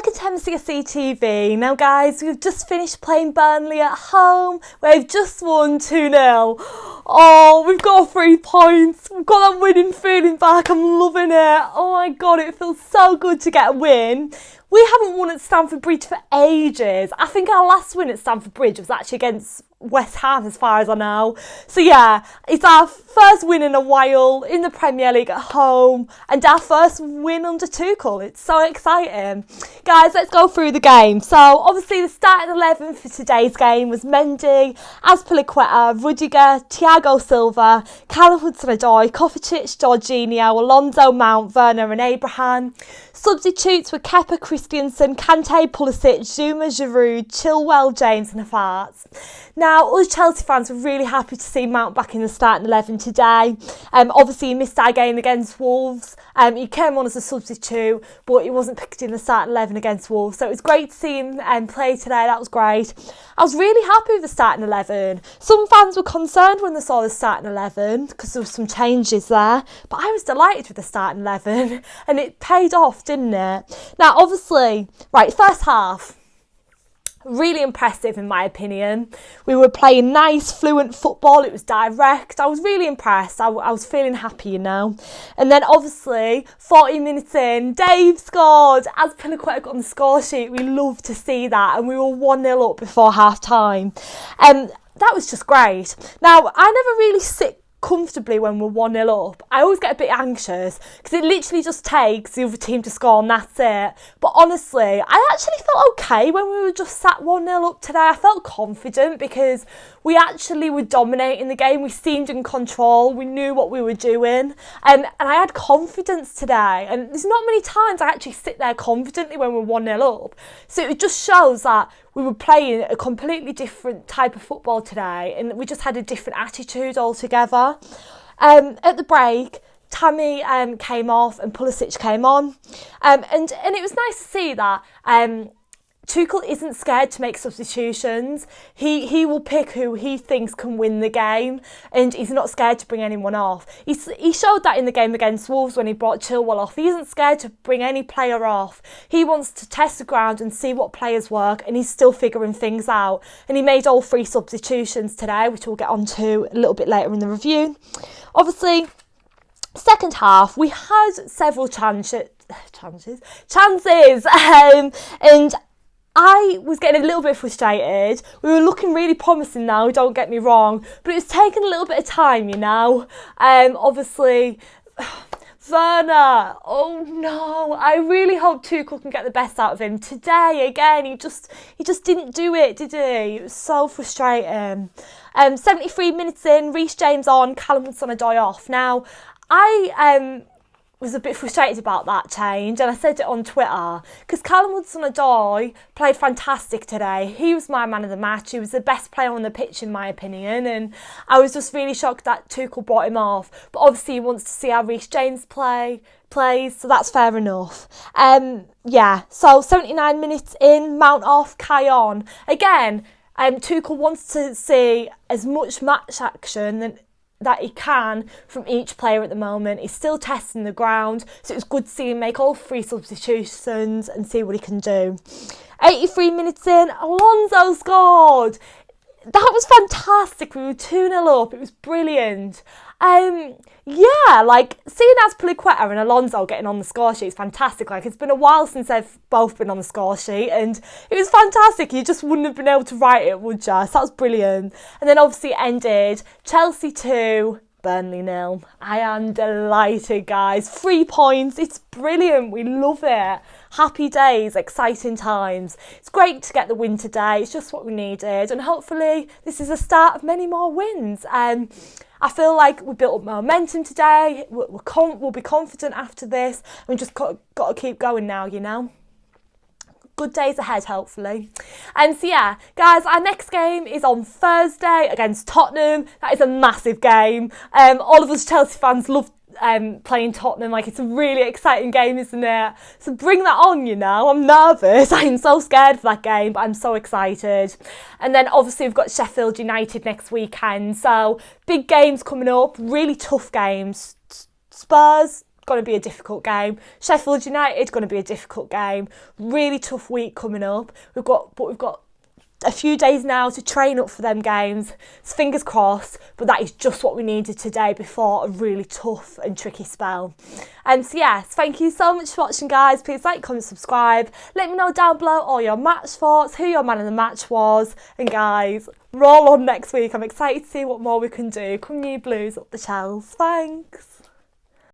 welcome to MCSC TV. Now guys, we've just finished playing Burnley at home. We've just won 2-0. Oh, we've got 3 points. We've got that winning feeling back. I'm loving it. Oh my God, it feels so good to get a win. We haven't won at Stamford Bridge for ages. I think our last win at Stamford Bridge was actually against West Ham, as far as I know. So yeah, it's our first win in a while in the Premier League at home and our first win under Tuchel. It's so exciting. Guys, let's go through the game. So obviously the starting 11 for today's game was Mendy, Azpilicueta, Rudiger, Thiago Silva, Callum Hudson-Odoi, Kovacic, Jorginho, Alonso, Mount, Werner and Abraham. Substitutes were Kepa, Christensen, Kante, Pulisic, Zuma, Giroud, Chilwell, James and Havertz. Now, us Chelsea fans were really happy to see Mount back in the starting 11 today. Obviously, he missed our game against Wolves. He came on as a substitute, but he wasn't picked in the starting 11 against Wolves. So it was great to see him play today. That was great. I was really happy with the starting 11. Some fans were concerned when they saw the starting 11 because there were some changes there. But I was delighted with the starting 11 and it paid off, didn't it? Now, obviously, right, first half. Really impressive in my opinion. We were playing nice, fluent football. It was direct. I was really impressed. I was feeling happy, you know. And then obviously, 40 minutes in, Dave scored. Azpilicueta got on the score sheet. We love to see that. And we were 1-0 up before half time. That was just great. Now, I never really sit comfortably when we're 1-0 up. I always get a bit anxious because it literally just takes the other team to score and that's it. But honestly, I actually felt okay when we were just sat 1-0 up today. I felt confident because we actually were dominating the game. We seemed in control. We knew what we were doing. And I had confidence today. And there's not many times I actually sit there confidently when we're 1-0 up. So it just shows that we were playing a completely different type of football today and we just had a different attitude altogether. At the break, Tammy came off and Pulisic came on. And it was nice to see that Tuchel isn't scared to make substitutions. He will pick who he thinks can win the game and he's not scared to bring anyone off. He showed that in the game against Wolves when he brought Chilwell off. He isn't scared to bring any player off. He wants to test the ground and see what players work and he's still figuring things out. And he made all 3 substitutions today, which we'll get on to a little bit later in the review. Obviously, second half, we had several chances and I was getting a little bit frustrated. We were looking really promising now, don't get me wrong, but it was taking a little bit of time, you know. Obviously, Werner, oh no, I really hope Tuchel can get the best out of him. Today, again, he just didn't do it, did he? It was so frustrating. 73 minutes in, Reece James on, Callum Hudson-Odoi off. Now, I was a bit frustrated about that change and I said it on Twitter because Callum Hudson-Odoi played fantastic today. He was my man of the match. He was the best player on the pitch in my opinion and I was just really shocked that Tuchel brought him off. But obviously he wants to see how Reece James plays, so that's fair enough. Yeah, so 79 minutes in, Mount off, Kai on. Again, Tuchel wants to see as much match action that he can from each player at the moment. He's still testing the ground, so it was good to see him make all 3 substitutions and see what he can do. 83 minutes in, Alonso scored. That was fantastic. We were 2-0 up. It was brilliant. Yeah, like seeing Azpilicueta and Alonso getting on the score sheet is fantastic. Like it's been a while since they've both been on the score sheet and it was fantastic. You just wouldn't have been able to write it, would you? So that was brilliant. And then obviously it ended Chelsea 2, Burnley 0. I am delighted, guys. 3 points. It's brilliant. We love it. Happy days, exciting times. It's great to get the win today. It's just what we needed. And hopefully this is the start of many more wins. I feel like we built up momentum today. We'll be confident after this. We've just got to keep going now, you know. Good days ahead, hopefully. And so yeah, guys, our next game is on Thursday against Tottenham. That is a massive game. All of us Chelsea fans love playing Tottenham. Like it's a really exciting game, isn't it? So bring that on, you know. I'm nervous. I'm so scared for that game, but I'm so excited. And then obviously we've got Sheffield United next weekend. So big games coming up, really tough games. Spurs, going to be a difficult game. Sheffield United, going to be a difficult game. Really tough week coming up. We've got a few days now to train up for them games. So fingers crossed, but that is just what we needed today before a really tough and tricky spell. So yes, thank you so much for watching, guys. Please like, comment, subscribe. Let me know down below all your match thoughts, who your man of the match was. And guys, roll on next week. I'm excited to see what more we can do. Come you Blues up the shells. Thanks.